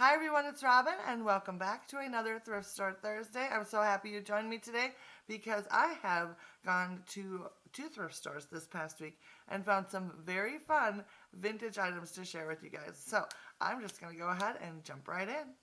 Hi everyone, it's Robin and welcome back to another Thrift Store Thursday. I'm so happy you joined me today because I have gone to two thrift stores this past week and found some very fun vintage items to share with you guys. So I'm just going to go ahead and jump right in.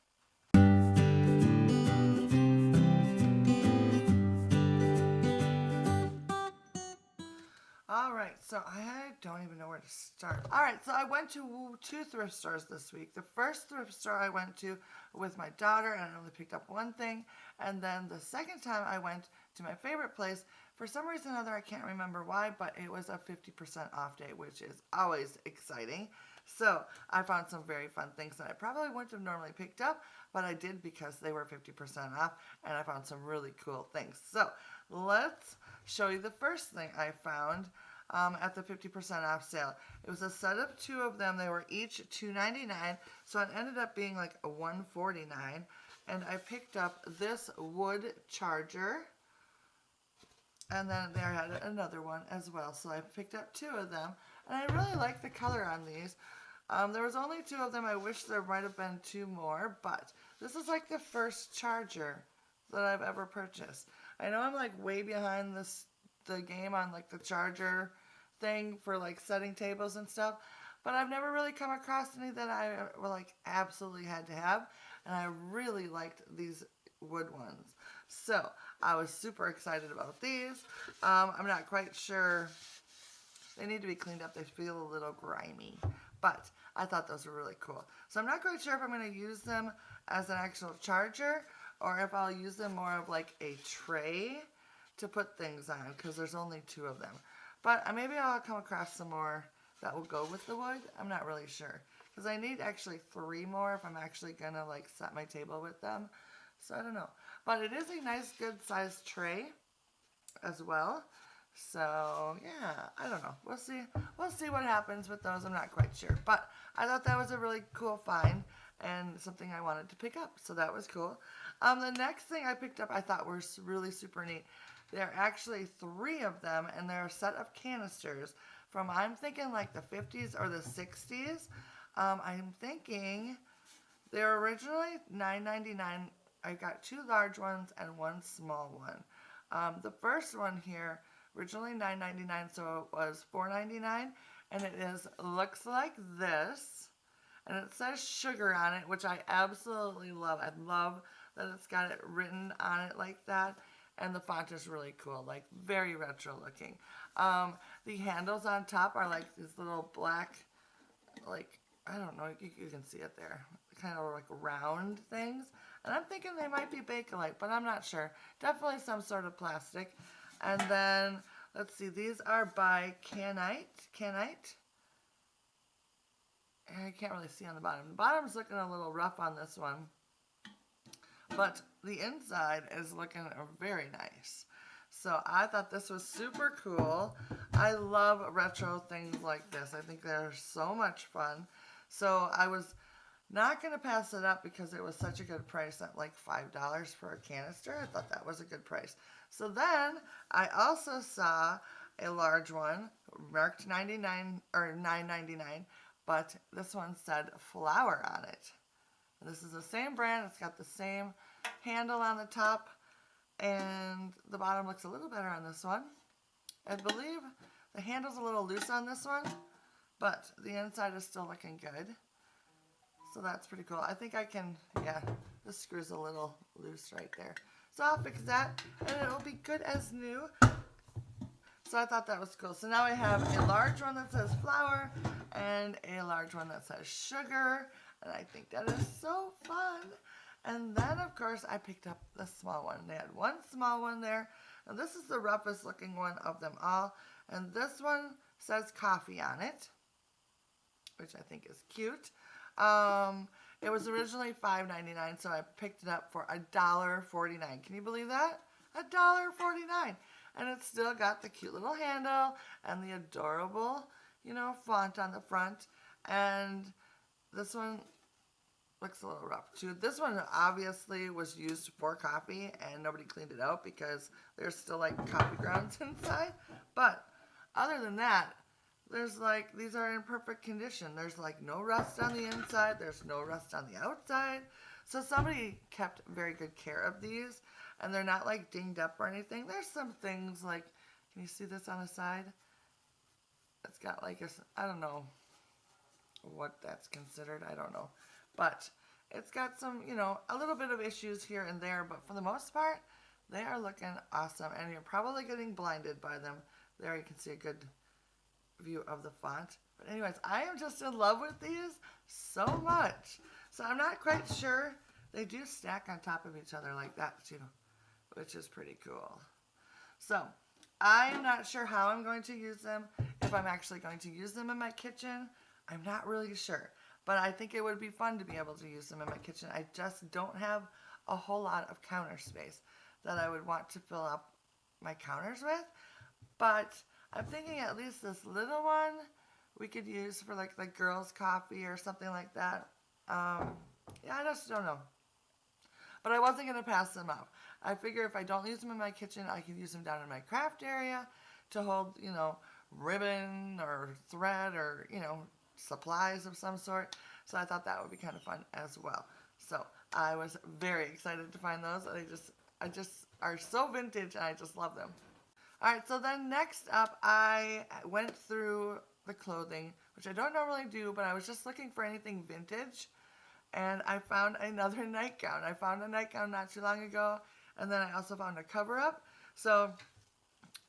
Alright, so I don't even know where to start. Alright, so I went to two thrift stores this week. The first thrift store I went to with my daughter and I only picked up one thing. And then the second time I went to my favorite place, for some reason or other, I can't remember why, but it was a 50% off day, which is always exciting. So I found some very fun things that I probably wouldn't have normally picked up, but I did because they were 50% off and I found some really cool things. So let's show you the first thing I found at the 50% off sale. It was a set of two of them. They were each $2.99, so it ended up being like a $1.49. And I picked up this wood charger, and then there had another one as well. So I picked up two of them, and I really like the color on these. There was only two of them. I wish there might have been two more, but this is like the first charger that I've ever purchased. I know I'm like way behind the game on like the charger thing for like setting tables and stuff, but I've never really come across any that I like absolutely had to have, and I really liked these wood ones. So I was super excited about these. I'm not quite sure. They need to be cleaned up. They feel a little grimy, but I thought those were really cool. So I'm not quite sure if I'm going to use them as an actual charger or if I'll use them more of like a tray to put things on, because there's only two of them. But maybe I'll come across some more that will go with the wood. I'm not really sure, because I need actually three more if I'm actually going to like set my table with them. So I don't know. But it is a nice good sized tray as well. So yeah, I don't know. We'll see what happens with those. I'm not quite sure. But I thought that was a really cool find and something I wanted to pick up. So that was cool. The next thing I picked up I thought were really super neat. There are actually three of them, and they're a set of canisters from, I'm thinking like the 50s or the 60s. I'm thinking they're originally $9.99. I got two large ones and one small one. The first one here, originally $9.99, so it was $4.99, and it looks like this, and it says sugar on it, which I absolutely love. I love that it's got it written on it like that, and the font is really cool, like very retro looking. The handles on top are like these little black, like, I don't know, you can see it there, kind of like round things. And I'm thinking they might be Bakelite, but I'm not sure. Definitely some sort of plastic. And then, let's see, these are by Canite. And I can't really see on the bottom. The bottom's looking a little rough on this one, but the inside is looking very nice. So I thought this was super cool. I love retro things like this. I think they're so much fun. So I was not going to pass it up because it was such a good price at like $5 for a canister. I thought that was a good price. So then I also saw a large one marked 99 or $9.99, but this one said flower on it. And this is the same brand. It's got the same handle on the top, and the bottom looks a little better on this one. I believe the handle's a little loose on this one, but the inside is still looking good. So that's pretty cool. I think I can, yeah, this screw's a little loose right there. So I'll fix that, and it'll be good as new. So I thought that was cool. So now I have a large one that says flower and a large one that says sugar, and I think that is so fun. And then, of course, I picked up the small one. They had one small one there, and this is the roughest looking one of them all. And this one says coffee on it, which I think is cute. It was originally $5.99, so I picked it up for $1.49. Can you believe that? $1.49. And it's still got the cute little handle and the adorable, font on the front. And this one looks a little rough too. This one obviously was used for coffee and nobody cleaned it out because there's still like coffee grounds inside. But other than that, there's like, these are in perfect condition. There's like no rust on the inside. There's no rust on the outside. So somebody kept very good care of these, and they're not like dinged up or anything. There's some things like, can you see this on the side? It's got like I don't know what that's considered. I don't know. But it's got some, a little bit of issues here and there. But for the most part, they are looking awesome. And you're probably getting blinded by them. There you can see a good view of the font. But anyways, I am just in love with these so much. So I'm not quite sure. They do stack on top of each other like that too, which is pretty cool. So I'm not sure how I'm going to use them. If I'm actually going to use them in my kitchen, I'm not really sure. But I think it would be fun to be able to use them in my kitchen. I just don't have a whole lot of counter space that I would want to fill up my counters with. But I'm thinking at least this little one we could use for like girls' coffee or something like that. Yeah, I just don't know. But I wasn't going to pass them up. I figure if I don't use them in my kitchen, I can use them down in my craft area to hold, ribbon or thread or, supplies of some sort. So I thought that would be kind of fun as well. So I was very excited to find those. I just are so vintage, and I just love them. All right, so then next up, I went through the clothing, which I don't normally do, but I was just looking for anything vintage, and I found another nightgown. I found a nightgown not too long ago, and then I also found a cover-up. So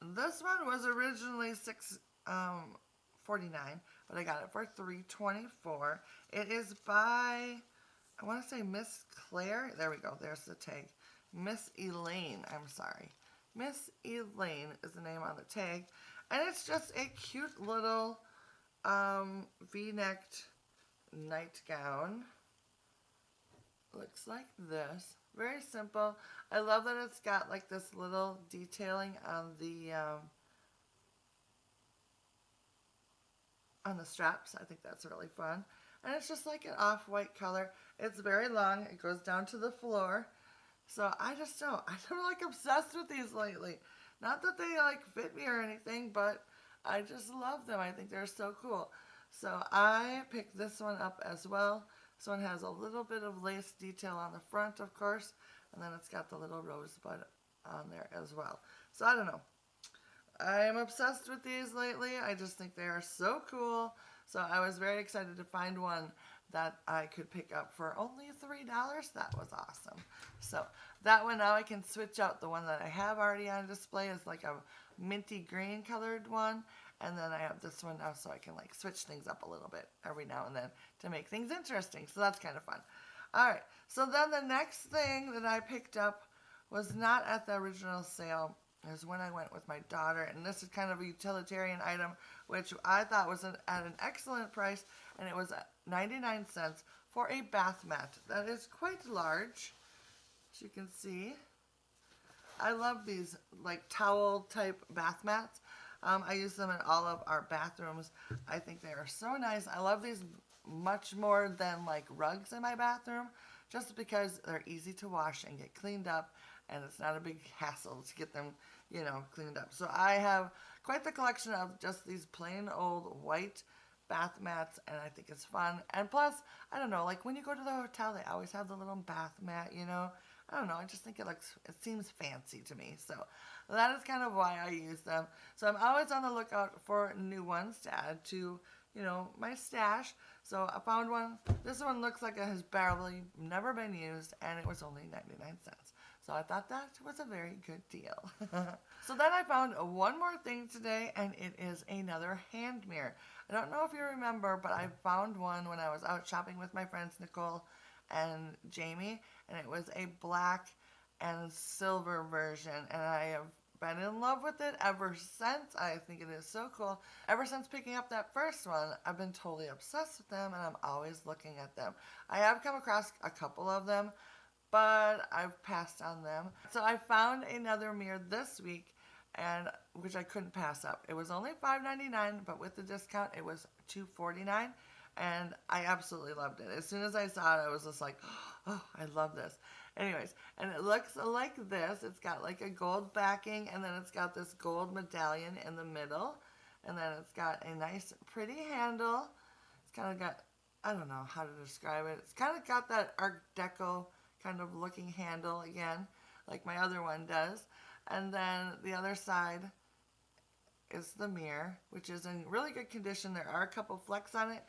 this one was originally $6.49, but I got it for $3.24. It is by, I want to say Miss Claire. There we go. There's the tag. Miss Elaine. I'm sorry. Miss Elaine is the name on the tag. And it's just a cute little V-necked nightgown. Looks like this. Very simple. I love that it's got like this little detailing on the straps. I think that's really fun. And it's just like an off-white color. It's very long. It goes down to the floor. So I'm like obsessed with these lately. Not that they like fit me or anything, but I just love them. I think they're so cool. So I picked this one up as well. This one has a little bit of lace detail on the front, of course, and then it's got the little rosebud on there as well. So I don't know. I am obsessed with these lately. I just think they are so cool. So I was very excited to find one that I could pick up for only $3. That was awesome. So that one, now I can switch out the one that I have already on display is like a minty green colored one. And then I have this one now, so I can like switch things up a little bit every now and then to make things interesting. So that's kind of fun. All right. So then the next thing that I picked up was not at the original sale. It was when I went with my daughter. And this is kind of a utilitarian item, which I thought was at an excellent price. And it was 99 cents for a bath mat. That is quite large, as you can see. I love these like towel type bath mats. I use them in all of our bathrooms. I think they are so nice. I love these much more than like rugs in my bathroom, just because they're easy to wash and get cleaned up, and it's not a big hassle to get them, cleaned up. So I have quite the collection of just these plain old white bath mats, and I think it's fun. And plus, I don't know, like when you go to the hotel, they always have the little bath mat, I don't know, I just think it seems fancy to me. So that is kind of why I use them. So I'm always on the lookout for new ones to add to, my stash. So I found one. This one looks like it has barely never been used, and it was only 99 cents. So I thought that was a very good deal. So then I found one more thing today, and it is another hand mirror. I don't know if you remember, but I found one when I was out shopping with my friends Nicole and Jamie, and it was a black and silver version, and I have been in love with it ever since. I think it is so cool. Ever since picking up that first one, I've been totally obsessed with them, and I'm always looking at them. I have come across a couple of them, but I've passed on them. So I found another mirror this week, and which I couldn't pass up. It was only $5.99, but with the discount, it was $2.49, and I absolutely loved it. As soon as I saw it, I was just like, oh, I love this. Anyways, and it looks like this. It's got like a gold backing, and then it's got this gold medallion in the middle. And then it's got a nice, pretty handle. It's kind of got, I don't know how to describe it. It's kind of got that Art Deco kind of looking handle again, like my other one does. And then the other side is the mirror, which is in really good condition. There are a couple flecks on it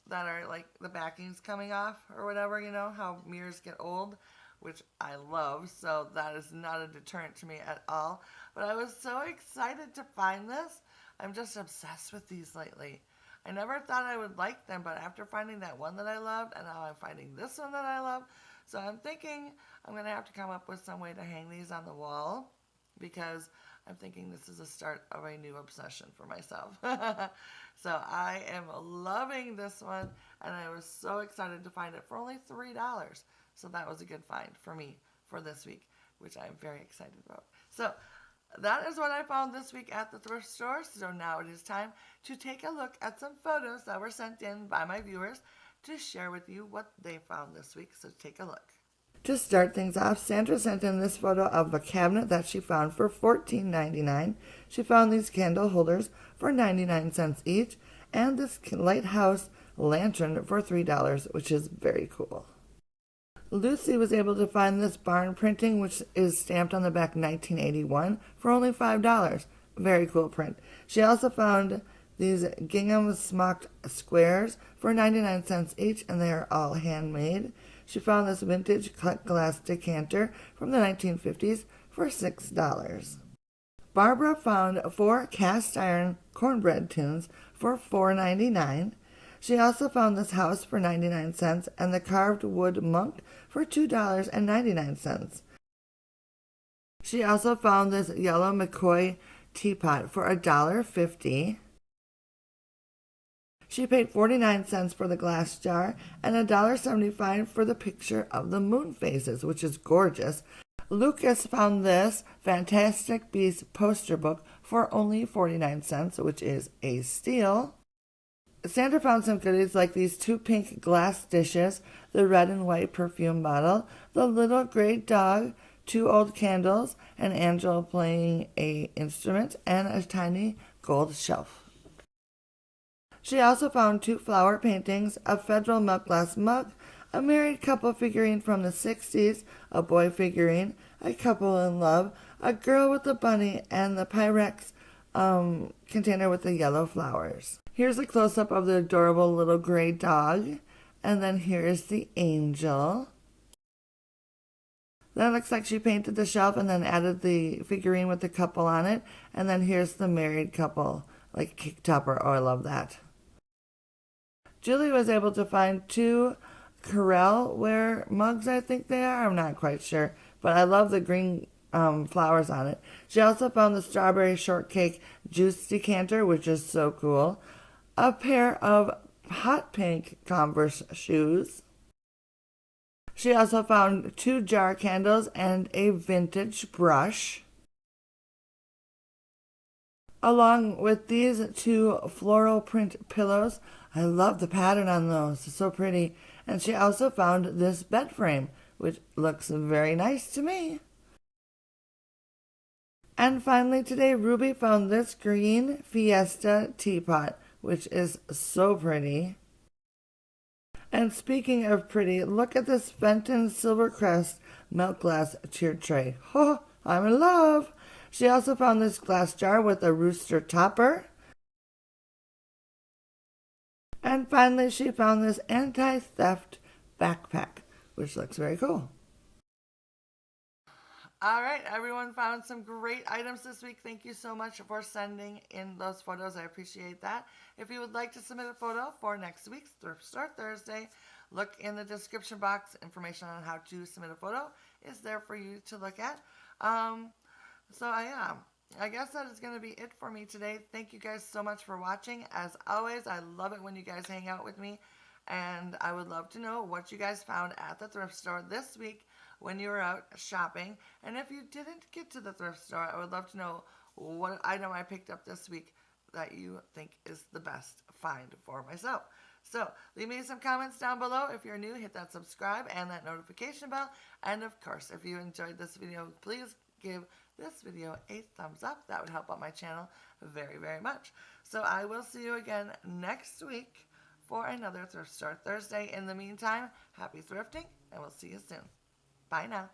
that are like the backing's coming off or whatever, you know, how mirrors get old, which I love. So that is not a deterrent to me at all. But I was so excited to find this. I'm just obsessed with these lately. I never thought I would like them, but after finding that one that I loved, and now I'm finding this one that I love, so I'm thinking I'm going to have to come up with some way to hang these on the wall, because I'm thinking this is a start of a new obsession for myself. So I am loving this one, and I was so excited to find it for only $3. So that was a good find for me for this week, which I'm very excited about. So that is what I found this week at the thrift store. So now it is time to take a look at some photos that were sent in by my viewers to share with you what they found this week. So take a look. To start things off, Sandra sent in this photo of a cabinet that she found for $14.99. She found these candle holders for 99 cents each, and this lighthouse lantern for $3, which is very cool. Lucy was able to find this barn printing, which is stamped on the back 1981, for only $5. Very cool print. She also found these gingham smocked squares for 99 cents each, and they are all handmade. She found this vintage cut glass decanter from the 1950s for $6. Barbara found 4 cast iron cornbread tins for $4.99. She also found this house for 99 cents and the carved wood monk for $2.99. She also found this yellow McCoy teapot for $1.50. She paid 49 cents for the glass jar and $1.75 for the picture of the moon phases, which is gorgeous. Lucas found this Fantastic Beasts poster book for only 49 cents, which is a steal. Sandra found some goodies like these 2 pink glass dishes, the red and white perfume bottle, the little gray dog, 2 old candles, an angel playing an instrument, and a tiny gold shelf. She also found 2 flower paintings, a Federal milk glass mug, a married couple figurine from the 60s, a boy figurine, a couple in love, a girl with a bunny, and the Pyrex container with the yellow flowers. Here's a close-up of the adorable little gray dog, and then here's the angel. That looks like she painted the shelf and then added the figurine with the couple on it, and then here's the married couple, like a cake topper. Oh, I love that. Julie was able to find 2 Corelle-ware mugs, I think they are. I'm not quite sure, but I love the green flowers on it. She also found the strawberry shortcake juice decanter, which is so cool. A pair of hot pink Converse shoes. She also found 2 jar candles and a vintage brush, along with these 2 floral print pillows. I love the pattern on those. It's so pretty. And she also found this bed frame, which looks very nice to me. And finally today, Ruby found this green Fiesta teapot, which is so pretty. And speaking of pretty, look at this Fenton Silvercrest milk glass cheer tray. Oh, I'm in love. She also found this glass jar with a rooster topper. And finally, she found this anti-theft backpack, which looks very cool. All right, everyone found some great items this week. Thank you so much for sending in those photos. I appreciate that. If you would like to submit a photo for next week's Thrift Store Thursday, look in the description box. Information on how to submit a photo is there for you to look at. I guess that is going to be it for me today. Thank you guys so much for watching. As always, I love it when you guys hang out with me. And I would love to know what you guys found at the thrift store this week when you were out shopping. And if you didn't get to the thrift store, I would love to know what item I picked up this week that you think is the best find for myself. So leave me some comments down below. If you're new, hit that subscribe and that notification bell. And of course, if you enjoyed this video, please give this video a thumbs up. That would help out my channel very, very much. So I will see you again next week for another Thrift Store Thursday. In the meantime, happy thrifting, and we'll see you soon. Bye now.